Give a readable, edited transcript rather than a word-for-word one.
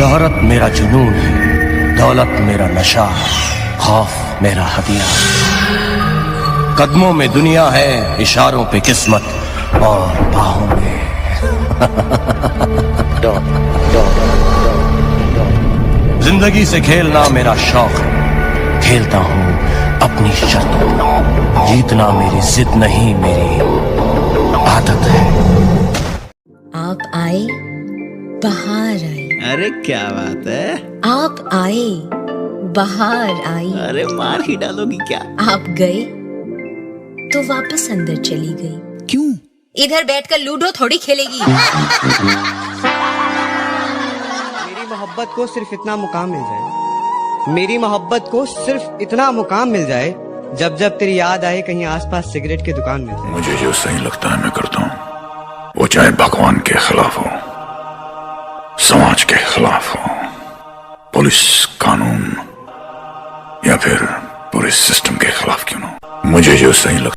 शोहरत मेरा जुनून है, दौलत मेरा नशा, खौफ मेरा हथियार। कदमों में दुनिया है, इशारों पे किस्मत और बाहों में जिंदगी से खेलना मेरा शौक है, खेलता हूँ अपनी शर्तों। जीतना मेरी जिद नहीं, मेरी आदत है। आप आए, बहार आई। अरे क्या बात है। आप आए, बहार आई। अरे मार ही डालोगी क्या। आप गए तो वापस अंदर चली गई। क्यों? इधर बैठकर लूडो थोड़ी खेलेगी। मेरी मोहब्बत को सिर्फ इतना मुकाम मिल जाए, मेरी मोहब्बत को सिर्फ इतना मुकाम मिल जाए, जब जब तेरी याद आए कहीं आसपास सिगरेट की दुकान मिल जाए। मुझे जो सही लगता है मैं करता हूँ, वो चाहे भगवान के खिलाफ हो, समाज के खिलाफ हो, पुलिस कानून या फिर पूरे सिस्टम के खिलाफ क्यों ना हो। मुझे जो सही लगता